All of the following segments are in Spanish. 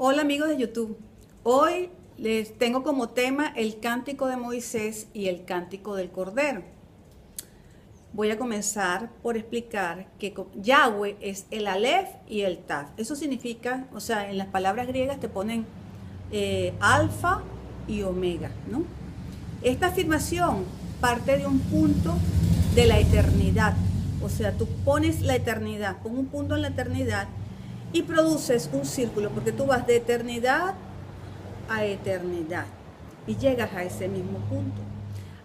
Hola amigos de YouTube, hoy les tengo como tema el cántico de Moisés y el cántico del Cordero. Voy a comenzar por explicar que Yahweh es el Aleph y el Tav. Eso significa, o sea, en las palabras griegas te ponen alfa y omega, ¿no? Esta afirmación parte de un punto de la eternidad. O sea, tú pones la eternidad, pon un punto en la eternidad y produces un círculo, porque tú vas de eternidad a eternidad y llegas a ese mismo punto.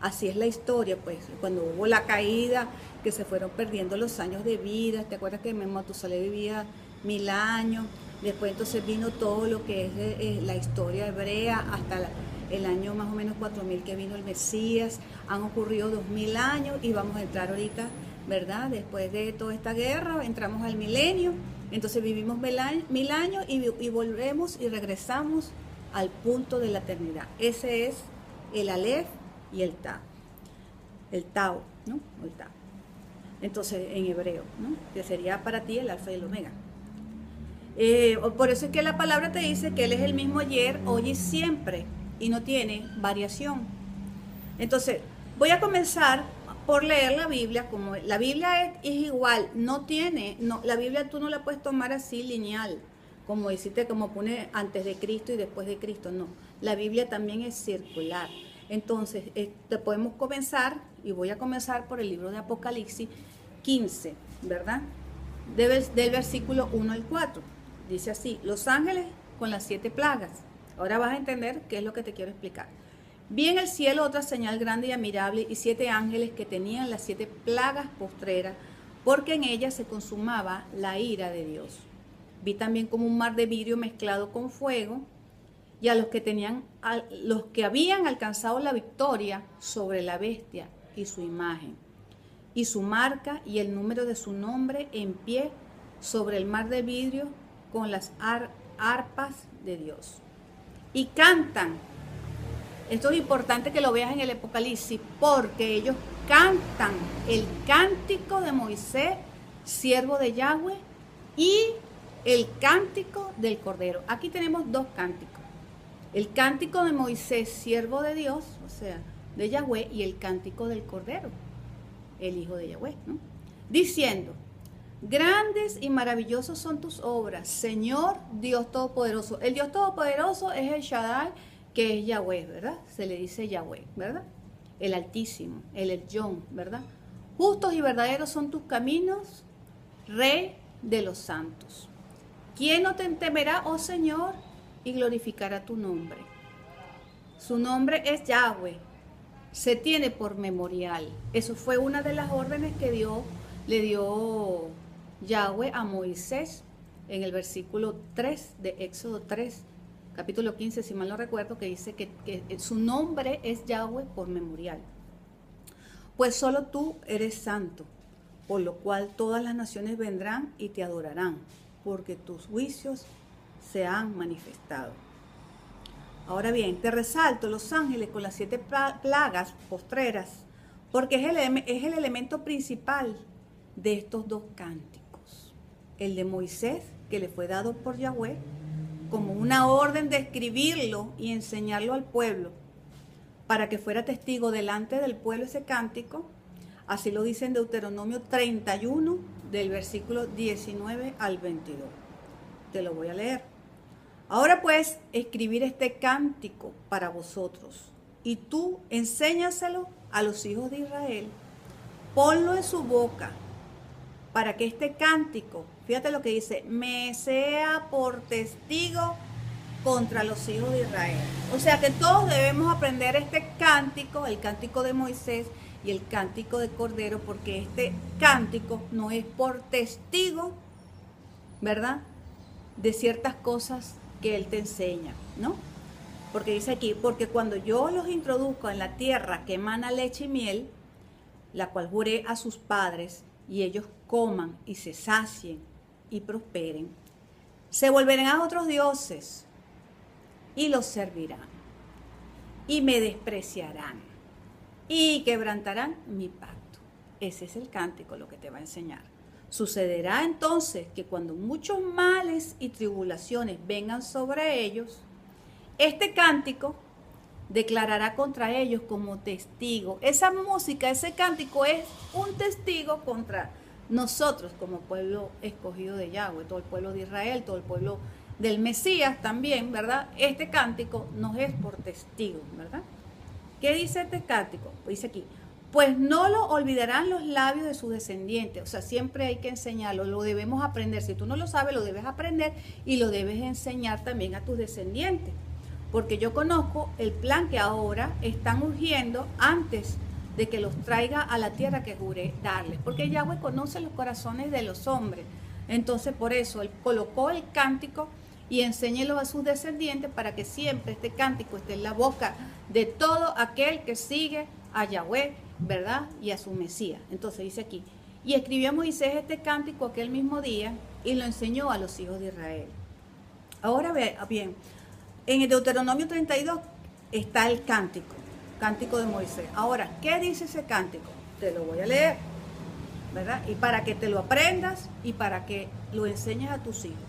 Así es la historia, pues, cuando hubo la caída, que se fueron perdiendo los años de vida. ¿Te acuerdas que Matusalén vivía 1000 años? Después entonces vino todo lo que es la historia hebrea hasta el año más o menos 4000 que vino el Mesías. Han ocurrido 2000 años y vamos a entrar ahorita, ¿verdad? Después de toda esta guerra entramos al milenio. Entonces vivimos 1000 años y volvemos y regresamos al punto de la eternidad. Ese es el Aleph y el Tau. El Tau, ¿no? El Tau. Entonces, en hebreo, ¿no? Que sería para ti el alfa y el omega. Por eso es que la palabra te dice que Él es el mismo ayer, hoy y siempre, y no tiene variación. Entonces, voy a comenzar por leer la Biblia. Como la Biblia es igual, la Biblia tú no la puedes tomar así lineal, como decirte, como pone antes de Cristo y después de Cristo, no. La Biblia también es circular. Entonces, te podemos comenzar, y voy a comenzar por el libro de Apocalipsis 15, ¿verdad? Del versículo 1 al 4. Dice así: los ángeles con las 7 plagas. Ahora vas a entender qué es lo que te quiero explicar. Vi en el cielo otra señal grande y admirable, y 7 ángeles que tenían las 7 plagas postreras, porque en ellas se consumaba la ira de Dios. Vi también como un mar de vidrio mezclado con fuego, y a los que habían alcanzado la victoria sobre la bestia y su imagen, y su marca y el número de su nombre, en pie sobre el mar de vidrio con las arpas de Dios. Y cantan. Esto es importante que lo veas en el Apocalipsis, porque ellos cantan el cántico de Moisés, siervo de Yahweh, y el cántico del Cordero. Aquí tenemos dos cánticos. El cántico de Moisés, siervo de Dios, o sea, de Yahweh, y el cántico del Cordero, el hijo de Yahweh, ¿no? Diciendo: grandes y maravillosos son tus obras, Señor Dios Todopoderoso. El Dios Todopoderoso es el Shaddai, que es Yahweh, ¿verdad? Se le dice Yahweh, ¿verdad? El Altísimo, el Elyon, ¿verdad? Justos y verdaderos son tus caminos, Rey de los santos. ¿Quién no te temerá, oh Señor, y glorificará tu nombre? Su nombre es Yahweh, se tiene por memorial. Eso fue una de las órdenes que le dio Yahweh a Moisés en el versículo 3 de Éxodo 3, capítulo 15, si mal no recuerdo, que dice que su nombre es Yahweh por memorial. Pues solo tú eres santo, por lo cual todas las naciones vendrán y te adorarán, porque tus juicios se han manifestado. Ahora bien, te resalto los ángeles con las 7 plagas postreras, porque es el elemento principal de estos dos cánticos. El de Moisés, que le fue dado por Yahweh, como una orden de escribirlo y enseñarlo al pueblo, para que fuera testigo delante del pueblo ese cántico. Así lo dice en Deuteronomio 31, del versículo 19 al 22. Te lo voy a leer. Ahora pues, escribir este cántico para vosotros, y tú enséñaselo a los hijos de Israel. Ponlo en su boca, para que este cántico, fíjate lo que dice, me sea por testigo contra los hijos de Israel. O sea que todos debemos aprender este cántico, el cántico de Moisés y el cántico de Cordero, porque este cántico no es por testigo, ¿verdad?, de ciertas cosas que Él te enseña, ¿no? Porque dice aquí, porque cuando yo los introduzco en la tierra que emana leche y miel, la cual juré a sus padres, y ellos coman y se sacien y prosperen, se volverán a otros dioses y los servirán, y me despreciarán y quebrantarán mi pacto. Ese es el cántico, lo que te va a enseñar. Sucederá entonces que cuando muchos males y tribulaciones vengan sobre ellos, este cántico declarará contra ellos como testigo. Esa música, ese cántico es un testigo contra nosotros como pueblo escogido de Yahweh, todo el pueblo de Israel, todo el pueblo del Mesías también, ¿verdad? Este cántico nos es por testigo, ¿verdad? ¿Qué dice este cántico? Dice aquí, pues no lo olvidarán los labios de sus descendientes. O sea, siempre hay que enseñarlo, lo debemos aprender. Si tú no lo sabes, lo debes aprender y lo debes enseñar también a tus descendientes. Porque yo conozco el plan que ahora están urgiendo antes de que los traiga a la tierra que juré darles. Porque Yahweh conoce los corazones de los hombres. Entonces, por eso, Él colocó el cántico y enséñelo a sus descendientes para que siempre este cántico esté en la boca de todo aquel que sigue a Yahweh, ¿verdad? Y a su Mesías. Entonces dice aquí, y escribió Moisés este cántico aquel mismo día y lo enseñó a los hijos de Israel. Ahora bien, en el Deuteronomio 32 está el cántico de Moisés. Ahora, ¿qué dice ese cántico? Te lo voy a leer, ¿verdad? Y para que te lo aprendas y para que lo enseñes a tus hijos.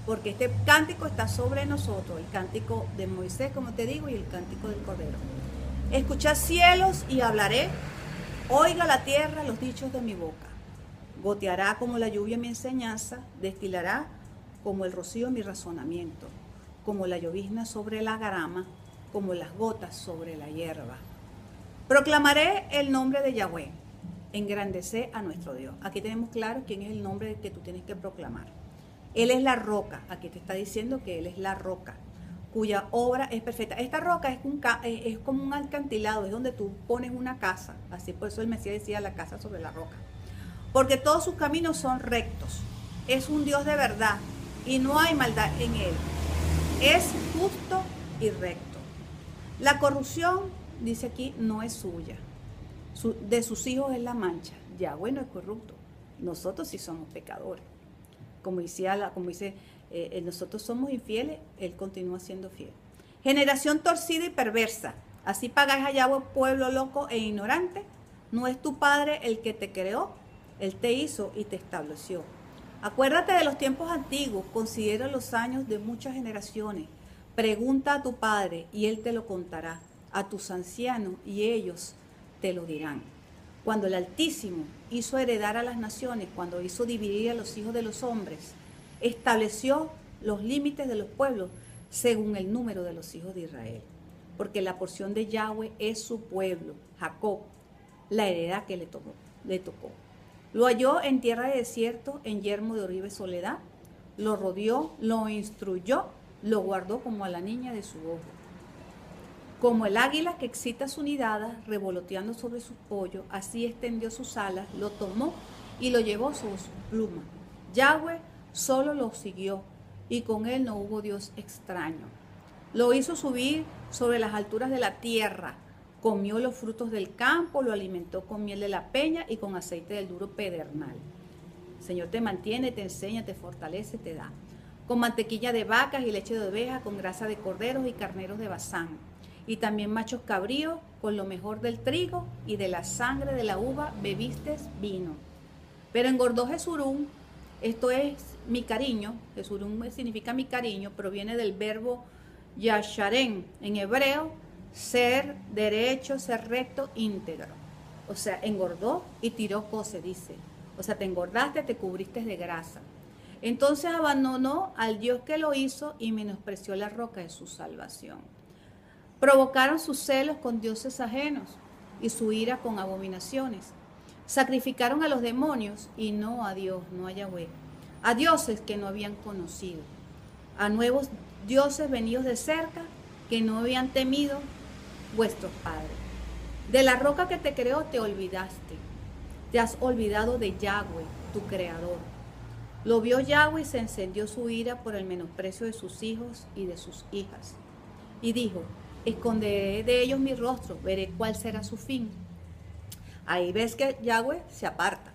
Porque este cántico está sobre nosotros, el cántico de Moisés, como te digo, y el cántico del Cordero. Escuchad cielos y hablaré, oiga la tierra los dichos de mi boca. Goteará como la lluvia mi enseñanza, destilará como el rocío mi razonamiento, como la llovizna sobre la grama, como las gotas sobre la hierba. Proclamaré el nombre de Yahweh, engrandecé a nuestro Dios. Aquí tenemos claro quién es el nombre que tú tienes que proclamar. Él es la roca, aquí te está diciendo que Él es la roca, cuya obra es perfecta. Esta roca es como un acantilado, es donde tú pones una casa, así por eso el Mesías decía la casa sobre la roca. Porque todos sus caminos son rectos, es un Dios de verdad y no hay maldad en Él, es justo y recto. La corrupción, dice aquí, no es suya, de sus hijos es la mancha. Yahweh no es corrupto, nosotros sí somos pecadores. Como dice, nosotros somos infieles, Él continúa siendo fiel. Generación torcida y perversa, así pagáis a Yahweh, pueblo loco e ignorante. ¿No es tu Padre el que te creó? Él te hizo y te estableció. Acuérdate de los tiempos antiguos, considera los años de muchas generaciones. Pregunta a tu Padre y Él te lo contará, a tus ancianos y ellos te lo dirán. Cuando el Altísimo hizo heredar a las naciones, cuando hizo dividir a los hijos de los hombres, estableció los límites de los pueblos según el número de los hijos de Israel. Porque la porción de Yahweh es su pueblo, Jacob, la heredad que le tocó. Lo halló en tierra de desierto, en yermo de horrible soledad. Lo rodeó, lo instruyó, lo guardó como a la niña de su ojo. Como el águila que excita su nidada, revoloteando sobre sus pollos, así extendió sus alas, lo tomó y lo llevó sobre su pluma. Yahweh solo lo siguió, y con él no hubo Dios extraño. Lo hizo subir sobre las alturas de la tierra, comió los frutos del campo, lo alimentó con miel de la peña y con aceite del duro pedernal. El Señor te mantiene, te enseña, te fortalece, te da. Con mantequilla de vacas y leche de oveja, con grasa de corderos y carneros de Basán. Y también machos cabríos, con lo mejor del trigo y de la sangre de la uva bebiste vino. Pero engordó Jesurún, esto es mi cariño, Jesurún significa mi cariño, proviene del verbo yasharén, en hebreo, ser derecho, ser recto, íntegro. O sea, engordó y tiró cosas, dice. O sea, te engordaste, te cubriste de grasa. Entonces abandonó al Dios que lo hizo y menospreció la roca de su salvación. Provocaron sus celos con dioses ajenos y su ira con abominaciones. Sacrificaron a los demonios y no a Dios, no a Yahweh, a dioses que no habían conocido, a nuevos dioses venidos de cerca que no habían temido vuestros padres. De la roca que te creó te olvidaste, te has olvidado de Yahweh, tu creador. Lo vio Yahweh y se encendió su ira por el menosprecio de sus hijos y de sus hijas. Y dijo, esconderé de ellos mi rostro, veré cuál será su fin. Ahí ves que Yahweh se aparta,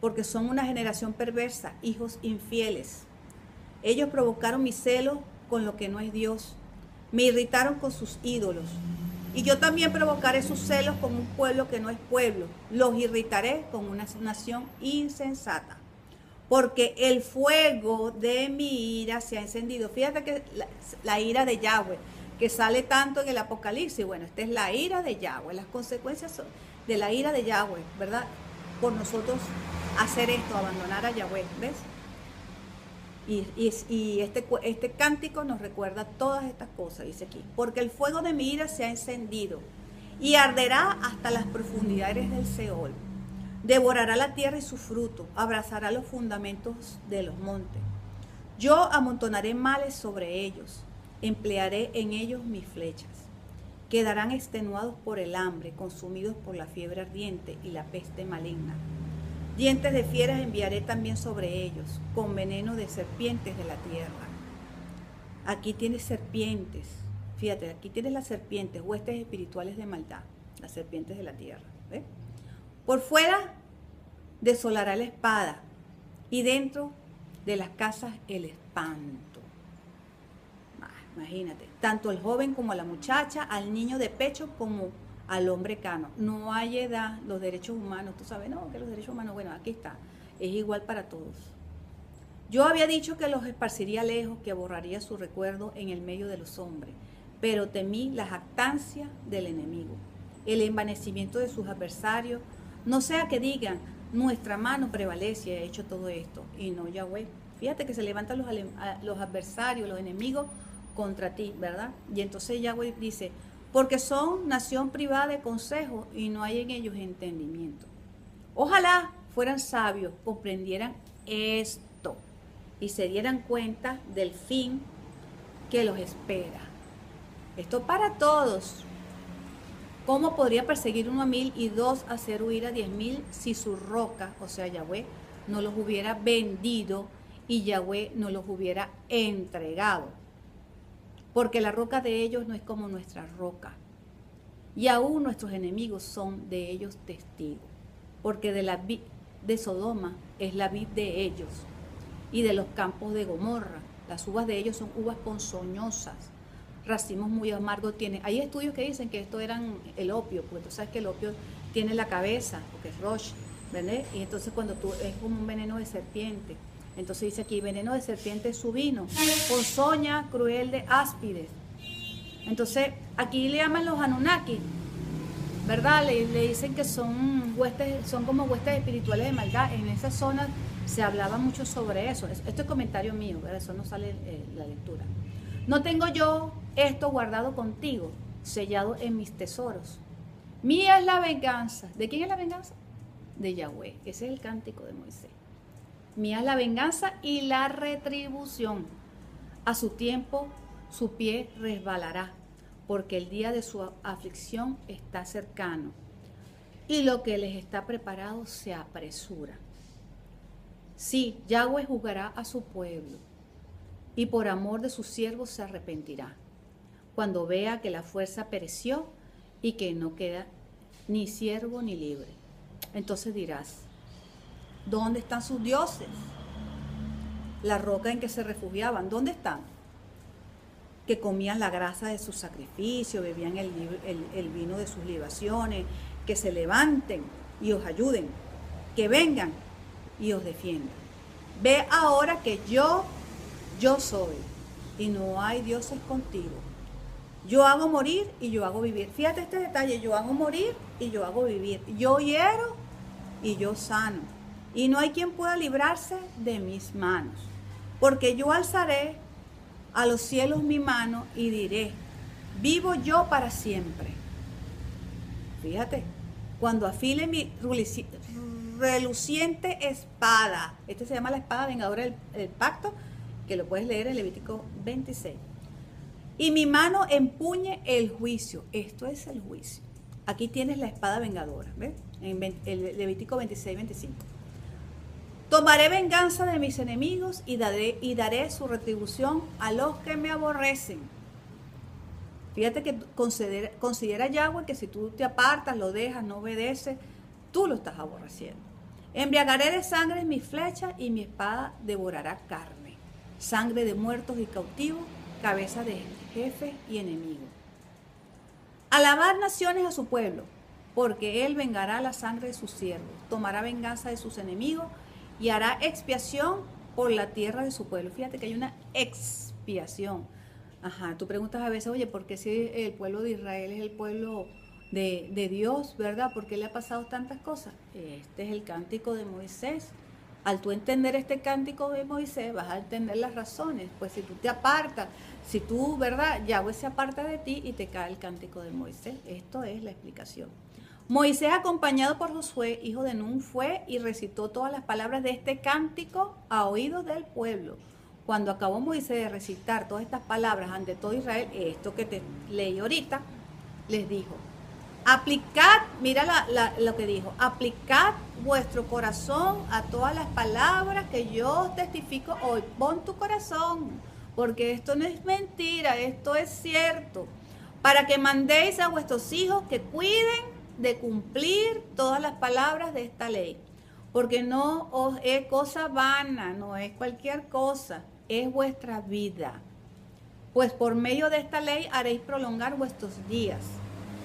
porque son una generación perversa, hijos infieles. Ellos provocaron mi celo con lo que no es Dios, me irritaron con sus ídolos. Y yo también provocaré sus celos con un pueblo que no es pueblo, los irritaré con una nación insensata. porque el fuego de mi ira se ha encendido. Fíjate que la ira de Yahweh, que sale tanto en el Apocalipsis, bueno, esta es la ira de Yahweh, las consecuencias son de la ira de Yahweh, ¿verdad? Por nosotros hacer esto, abandonar a Yahweh, ¿ves? Y este cántico nos recuerda todas estas cosas, dice aquí, porque el fuego de mi ira se ha encendido y arderá hasta las profundidades del Seol. Devorará la tierra y su fruto, abrazará los fundamentos de los montes. Yo amontonaré males sobre ellos, emplearé en ellos mis flechas. Quedarán extenuados por el hambre, consumidos por la fiebre ardiente y la peste maligna. Dientes de fieras enviaré también sobre ellos, con veneno de serpientes de la tierra. Aquí tienes serpientes, fíjate, aquí tienes las serpientes, huestes espirituales de maldad, las serpientes de la tierra. ¿Ves? Por fuera desolará la espada y dentro de las casas el espanto. Imagínate, tanto el joven como la muchacha, al niño de pecho como al hombre cano. No hay edad, los derechos humanos, tú sabes, no, que los derechos humanos, bueno, aquí está, es igual para todos. Yo había dicho que los esparciría lejos, que borraría su recuerdo en el medio de los hombres, pero temí la jactancia del enemigo, el envanecimiento de sus adversarios, no sea que digan, nuestra mano prevalece y ha hecho todo esto, y no Yahweh. Fíjate que se levantan los adversarios, los enemigos contra ti, ¿verdad? Y entonces Yahweh dice, porque son nación privada de consejo y no hay en ellos entendimiento. Ojalá fueran sabios, comprendieran esto y se dieran cuenta del fin que los espera. Esto para todos. ¿Cómo podría perseguir uno a 1000 y dos hacer huir a 10,000 si su roca, o sea Yahweh, no los hubiera vendido y Yahweh no los hubiera entregado? Porque la roca de ellos no es como nuestra roca. Y aún nuestros enemigos son de ellos testigos. Porque de la vid de Sodoma es la vid de ellos. Y de los campos de Gomorra, las uvas de ellos son uvas ponzoñosas. Racimos muy amargos tiene. Hay estudios que dicen que esto eran el opio, porque tú sabes que el opio tiene la cabeza, porque es roche, ¿verdad? Y entonces cuando tú es como un veneno de serpiente. Entonces dice aquí, veneno de serpiente es su vino, ponzoña cruel de áspides. Entonces aquí le llaman los Anunnaki, ¿verdad? Le dicen que son huestes, son como huestes espirituales de maldad. En esa zona se hablaba mucho sobre eso. Esto es comentario mío, ¿verdad? Eso no sale en la lectura. No tengo yo esto guardado contigo, sellado en mis tesoros. Mía es la venganza. ¿De quién es la venganza? De Yahweh. Ese es el cántico de Moisés. Mía es la venganza y la retribución. A su tiempo su pie resbalará, porque el día de su aflicción está cercano, y lo que les está preparado se apresura. Sí, Yahweh juzgará a su pueblo, y por amor de sus siervos se arrepentirá, cuando vea que la fuerza pereció y que no queda ni siervo ni libre. Entonces dirás, ¿dónde están sus dioses? La roca en que se refugiaban, ¿dónde están? Que comían la grasa de sus sacrificios, bebían el vino de sus libaciones, que se levanten y os ayuden, que vengan y os defiendan. Ve ahora que yo soy, y no hay dioses contigo. Yo hago morir y yo hago vivir. Fíjate este detalle, yo hago morir y yo hago vivir. Yo hiero y yo sano. Y no hay quien pueda librarse de mis manos. Porque yo alzaré a los cielos mi mano y diré, vivo yo para siempre. Fíjate, cuando afile mi reluciente espada, este se llama la espada vengadora del pacto, que lo puedes leer en Levítico 26. Y mi mano empuñe el juicio. Esto es el juicio. Aquí tienes la espada vengadora, ¿ves? En el Levítico 26, 25. Tomaré venganza de mis enemigos y daré su retribución a los que me aborrecen. Fíjate que considera Yahweh que si tú te apartas, lo dejas, no obedeces, tú lo estás aborreciendo. Embriagaré de sangre mis flechas y mi espada devorará carne. Sangre de muertos y cautivos, cabeza de jefes y enemigos. Alabad naciones a su pueblo, porque él vengará la sangre de sus siervos, tomará venganza de sus enemigos y hará expiación por la tierra de su pueblo. Fíjate que hay una expiación. Ajá, tú preguntas a veces, oye, ¿por qué si el pueblo de Israel es el pueblo de Dios, verdad? ¿Por qué le ha pasado tantas cosas? Este es el cántico de Moisés. Al tú entender este cántico de Moisés, vas a entender las razones. Pues si tú te apartas, si tú, ¿verdad? Yahweh se aparta de ti y te cae el cántico de Moisés. Esto es la explicación. Moisés, acompañado por Josué, hijo de Nun, fue y recitó todas las palabras de este cántico a oídos del pueblo. Cuando acabó Moisés de recitar todas estas palabras ante todo Israel, esto que te leí ahorita, les dijo, aplicad, mira lo que dijo, aplicad vuestro corazón a todas las palabras que yo os testifico hoy. Pon tu corazón, porque esto no es mentira, esto es cierto. Para que mandéis a vuestros hijos que cuiden de cumplir todas las palabras de esta ley. Porque no os es cosa vana, no es cualquier cosa, es vuestra vida. Pues por medio de esta ley haréis prolongar vuestros días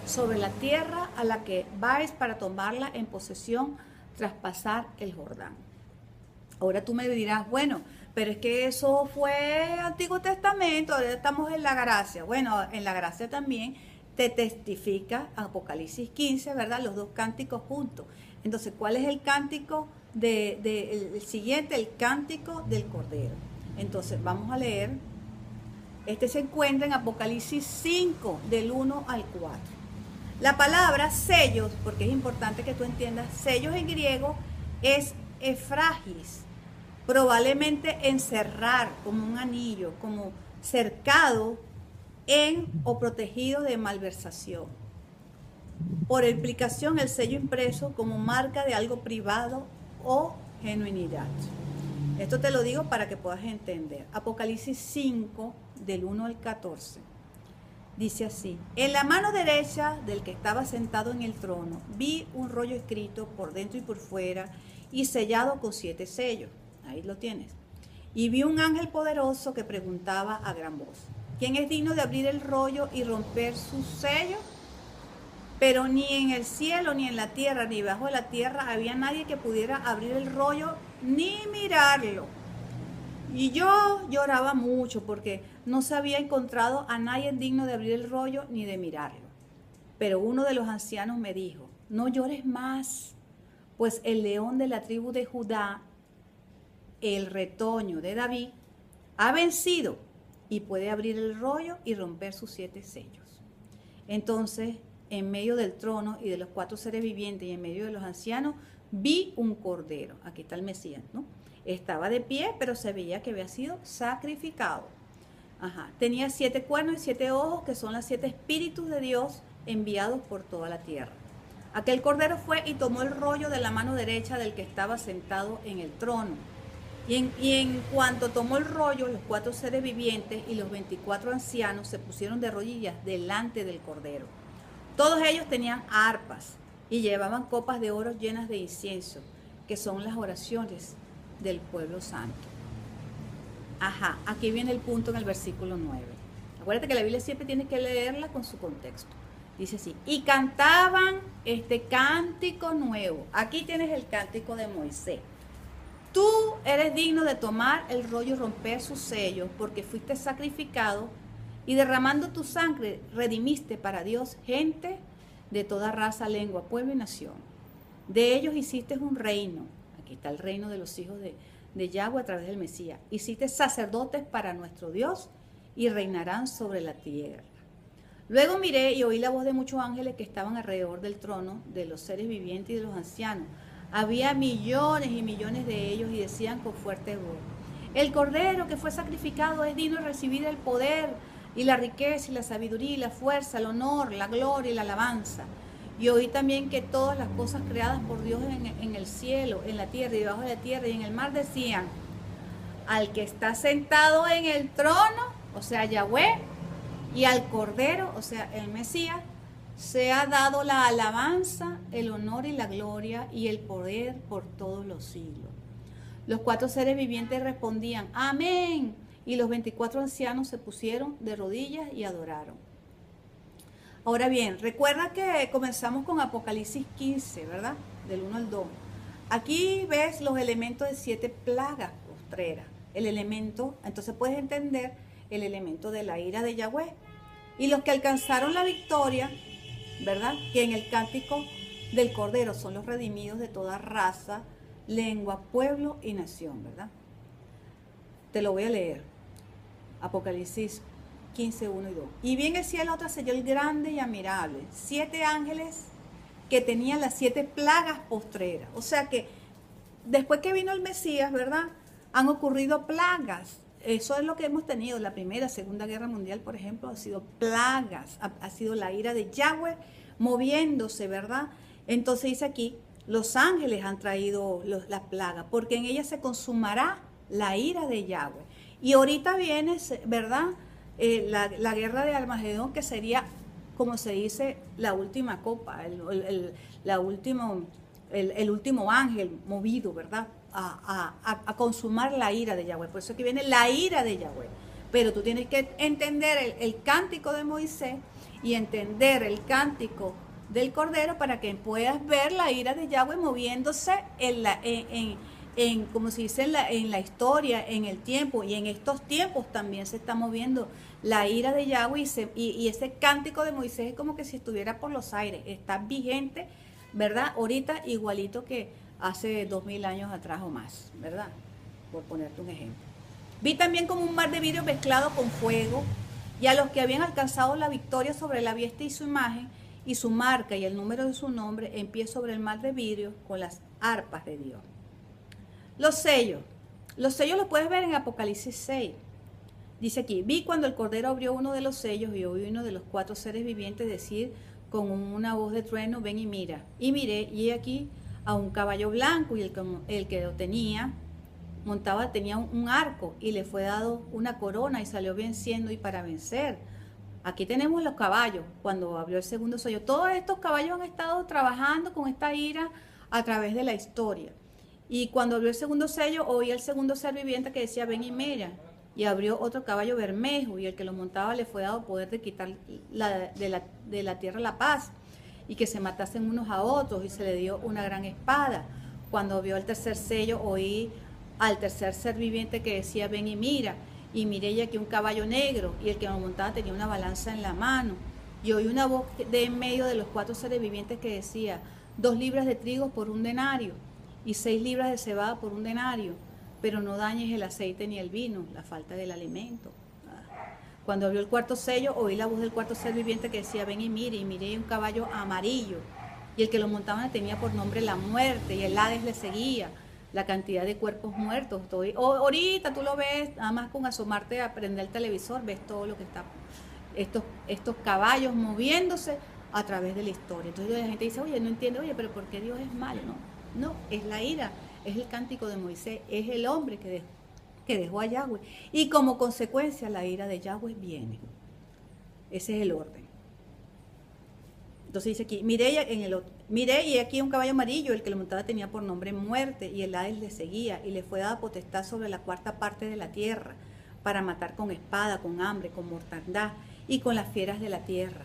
sobre la tierra a la que vais para tomarla en posesión tras pasar el Jordán. Ahora tú me dirás, bueno, pero es que eso fue Antiguo Testamento, ahora estamos en la gracia. Bueno, en la gracia también te testifica Apocalipsis 15, ¿verdad? Los dos cánticos juntos. Entonces, ¿cuál es el cántico el siguiente? El cántico del Cordero. Entonces, vamos a leer. Este se encuentra en Apocalipsis 5, del 1 al 4. La palabra sellos, porque es importante que tú entiendas, sellos en griego es efragis, probablemente encerrar como un anillo, como cercado en o protegido de malversación. Por implicación, el sello impreso como marca de algo privado o genuinidad. Esto te lo digo para que puedas entender. Apocalipsis 5, del 1 al 14. Dice así, en la mano derecha del que estaba sentado en el trono, vi un rollo escrito por dentro y por fuera y sellado con 7 sellos. Ahí lo tienes. Y vi un ángel poderoso que preguntaba a gran voz, ¿quién es digno de abrir el rollo y romper sus sellos? Pero ni en el cielo, ni en la tierra, ni bajo la tierra había nadie que pudiera abrir el rollo ni mirarlo. Y yo lloraba mucho porque no se había encontrado a nadie digno de abrir el rollo ni de mirarlo. Pero uno de los ancianos me dijo, no llores más, pues el león de la tribu de Judá, el retoño de David, ha vencido y puede abrir el rollo y romper sus 7 sellos. Entonces, en medio del trono y de los 4 seres vivientes y en medio de los ancianos, vi un cordero. Aquí está el Mesías, ¿no? Estaba de pie, pero se veía que había sido sacrificado. Ajá. Tenía 7 cuernos y 7 ojos, que son los 7 espíritus de Dios enviados por toda la tierra. Aquel cordero fue y tomó el rollo de la mano derecha del que estaba sentado en el trono. Y en cuanto tomó el rollo, los 4 seres vivientes y los 24 ancianos se pusieron de rodillas delante del cordero. Todos ellos tenían arpas y llevaban copas de oro llenas de incienso, que son las oraciones del pueblo santo. Ajá, aquí viene el punto en el versículo 9. Acuérdate que la Biblia siempre tienes que leerla con su contexto. Dice así, y cantaban este cántico nuevo. Aquí tienes el cántico de Moisés. Tú eres digno de tomar el rollo y romper sus sellos, porque fuiste sacrificado y derramando tu sangre redimiste para Dios gente de toda raza, lengua, pueblo y nación. De ellos hiciste un reino. Aquí está el reino de los hijos de Yahweh a través del Mesías. Hiciste sacerdotes para nuestro Dios y reinarán sobre la tierra. Luego miré y oí la voz de muchos ángeles que estaban alrededor del trono, de los seres vivientes y de los ancianos. Había millones y millones de ellos y decían con fuerte voz, el cordero que fue sacrificado es digno de recibir el poder y la riqueza y la sabiduría y la fuerza, el honor, la gloria y la alabanza. Y oí también que todas las cosas creadas por Dios en el cielo, en la tierra y debajo de la tierra y en el mar decían, al que está sentado en el trono, o sea Yahweh, y al cordero, o sea el Mesías, se ha dado la alabanza, el honor y la gloria y el poder por todos los siglos. Los 4 seres vivientes respondían, amén. Y los 24 ancianos se pusieron de rodillas y adoraron. Ahora bien, recuerda que comenzamos con Apocalipsis 15, ¿verdad? Del 1 al 2. Aquí ves los elementos de 7 plagas postreras. El elemento, entonces puedes entender el elemento de la ira de Yahweh. Y los que alcanzaron la victoria, ¿verdad? Que en el cántico del Cordero son los redimidos de toda raza, lengua, pueblo y nación, ¿verdad? Te lo voy a leer. Apocalipsis 15, 1 y 2. Y vi en el cielo otra señal grande y admirable, 7 ángeles que tenían las 7 plagas postreras. O sea que después que vino el Mesías, ¿verdad? Han ocurrido plagas. Eso es lo que hemos tenido. La Primera, Segunda Guerra Mundial, por ejemplo, ha sido plagas. Ha sido la ira de Yahweh moviéndose, ¿verdad? Entonces dice aquí, los ángeles han traído las plagas, porque en ellas se consumará la ira de Yahweh. Y ahorita viene, ¿verdad? La guerra de Armagedón, que sería, como se dice, la última copa, el último ángel movido, ¿verdad? A consumar la ira de Yahweh. Por eso aquí viene la ira de Yahweh. Pero tú tienes que entender el cántico de Moisés y entender el cántico del Cordero para que puedas ver la ira de Yahweh moviéndose como se dice, en la historia, en el tiempo, y en estos tiempos también se está moviendo la ira de Yahweh, y ese cántico de Moisés es como que si estuviera por los aires, está vigente, ¿verdad? Ahorita igualito que hace 2000 años atrás o más, ¿verdad? Por ponerte un ejemplo. Vi también como un mar de vidrio mezclado con fuego, y a los que habían alcanzado la victoria sobre la bestia y su imagen, y su marca y el número de su nombre, en pie sobre el mar de vidrio con las arpas de Dios. Los sellos los puedes ver en Apocalipsis 6. Dice aquí, vi cuando el Cordero abrió uno de los sellos y oí uno de los 4 seres vivientes decir con una voz de trueno, ven y mira. Y miré, y aquí a un caballo blanco, y el que lo tenía tenía un arco, y le fue dado una corona, y salió venciendo y para vencer. Aquí tenemos los caballos, cuando abrió el segundo sello. Todos estos caballos han estado trabajando con esta ira a través de la historia. Y cuando abrió el segundo sello, oí el segundo ser viviente que decía, ven y mira. Y abrió otro caballo bermejo, y el que lo montaba le fue dado poder de quitar de la tierra la paz, y que se matasen unos a otros, y se le dio una gran espada. Cuando abrió el tercer sello, oí al tercer ser viviente que decía, ven y mira. Y miré y aquí un caballo negro, y el que lo montaba tenía una balanza en la mano. Y oí una voz de en medio de los 4 seres vivientes que decía, 2 libras de trigo por 1 denario, y 6 libras de cebada por 1 denario, pero no dañes el aceite ni el vino, la falta del alimento. Cuando abrió el cuarto sello, oí la voz del 4 ser viviente que decía, ven y miré un caballo amarillo, y el que lo montaba tenía por nombre la muerte, y el Hades le seguía. La cantidad de cuerpos muertos. Ahorita tú lo ves, nada más con asomarte a prender el televisor, ves todo lo que está, estos caballos moviéndose a través de la historia. Entonces la gente dice, oye, no entiende, oye, pero ¿por qué Dios es malo? No, es la ira, es el cántico de Moisés, es el hombre que dejó a Yahweh. Y como consecuencia la ira de Yahweh viene. Ese es el orden. Entonces dice aquí, miré y aquí un caballo amarillo, el que lo montaba tenía por nombre muerte, y el Hades le seguía, y le fue dada potestad sobre la 4ª parte de la tierra, para matar con espada, con hambre, con mortandad, y con las fieras de la tierra.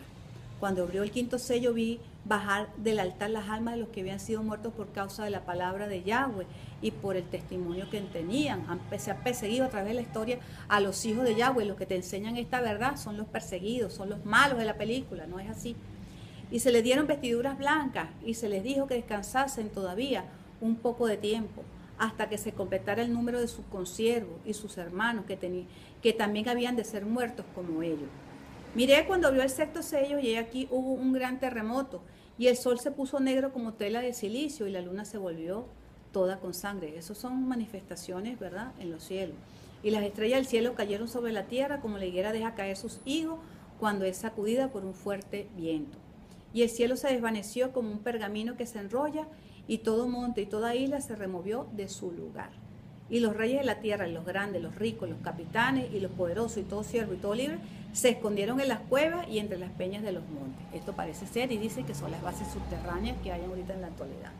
Cuando abrió el 5.º sello, vi bajar del altar las almas de los que habían sido muertos por causa de la palabra de Yahweh y por el testimonio que tenían. Se ha perseguido a través de la historia a los hijos de Yahweh. Los que te enseñan esta verdad son los perseguidos, son los malos de la película, no es así. Y se les dieron vestiduras blancas, y se les dijo que descansasen todavía un poco de tiempo, hasta que se completara el número de sus consiervos y sus hermanos que también habían de ser muertos como ellos. Miré cuando abrió el 6.º sello, y aquí hubo un gran terremoto, y el sol se puso negro como tela de silicio, y la luna se volvió toda con sangre. Esas son manifestaciones, ¿verdad?, en los cielos. Y las estrellas del cielo cayeron sobre la tierra como la higuera deja caer sus higos cuando es sacudida por un fuerte viento. Y el cielo se desvaneció como un pergamino que se enrolla, y todo monte y toda isla se removió de su lugar. Y los reyes de la tierra, y los grandes, los ricos, los capitanes, y los poderosos, y todo siervo, y todo libre, se escondieron en las cuevas y entre las peñas de los montes. Esto parece ser, y dice que son las bases subterráneas que hay ahorita en la actualidad.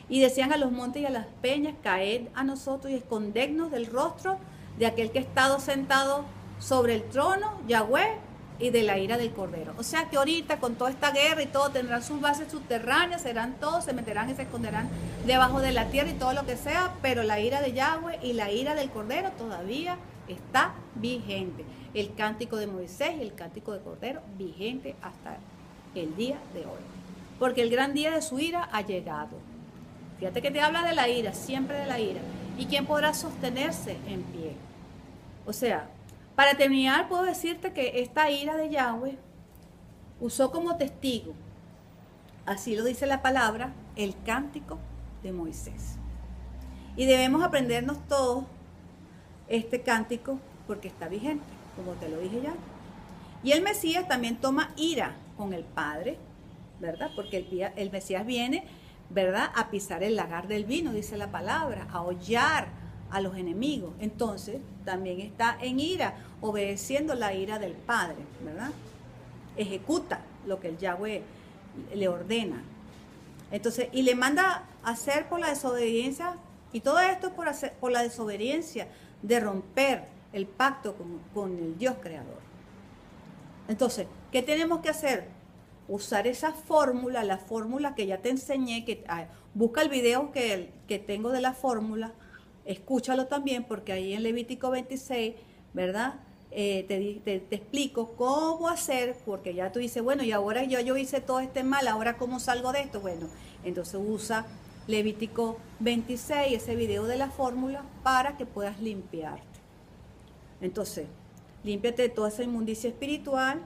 Y decían a los montes y a las peñas, caed a nosotros y escondednos del rostro de aquel que ha estado sentado sobre el trono, Yahweh, y de la ira del Cordero. O sea que ahorita con toda esta guerra y todo tendrán sus bases subterráneas, serán todos, se meterán y se esconderán debajo de la tierra y todo lo que sea, pero la ira de Yahweh y la ira del Cordero todavía está vigente. El cántico de Moisés y el cántico de Cordero vigente hasta el día de hoy. Porque el gran día de su ira ha llegado. Fíjate que te habla de la ira, siempre de la ira. ¿Y quién podrá sostenerse en pie? O sea, para terminar puedo decirte que esta ira de Yahweh usó como testigo, así lo dice la palabra, el cántico de Moisés. Y debemos aprendernos todos este cántico porque está vigente, como te lo dije ya. Y el Mesías también toma ira con el Padre, ¿verdad? Porque el Mesías viene, ¿verdad?, a pisar el lagar del vino, dice la palabra, a hollar a los enemigos. Entonces, también está en ira, obedeciendo la ira del Padre, ¿verdad? Ejecuta lo que el Yahweh le ordena. Entonces, y le manda a hacer por la desobediencia, y todo esto por la desobediencia de romper el pacto con el Dios creador. Entonces, ¿qué tenemos que hacer? Usar esa fórmula, la fórmula que ya te enseñé, busca el video que tengo de la fórmula, escúchalo también, porque ahí en Levítico 26, ¿verdad? Te explico cómo hacer, porque ya tú dices, bueno, y ahora yo hice todo este mal, ahora cómo salgo de esto. Bueno, entonces usa Levítico 26, ese video de la fórmula, para que puedas limpiarte. Entonces, límpiate de toda esa inmundicia espiritual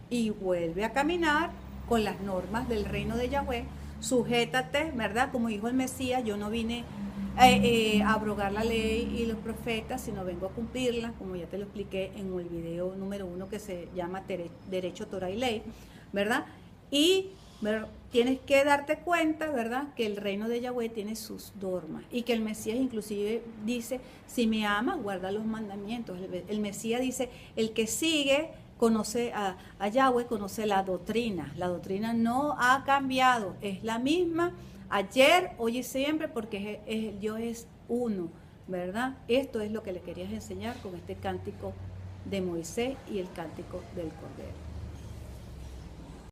y vuelve a caminar con las normas del reino de Yahweh. Sujétate, ¿verdad? Como dijo el Mesías, yo no vine a abrogar la ley y los profetas, sino vengo a cumplirla, como ya te lo expliqué en el video número 1 que se llama Derecho, Torah y Ley, ¿verdad? Y tienes que darte cuenta, ¿verdad?, que el reino de Yahweh tiene sus normas y que el Mesías inclusive dice, si me amas, guarda los mandamientos. El Mesías dice, el que sigue conoce a Yahweh, conoce la doctrina. La doctrina no ha cambiado, es la misma ayer, hoy y siempre, porque Dios es uno, ¿verdad? Esto es lo que le querías enseñar con este cántico de Moisés y el cántico del Cordero.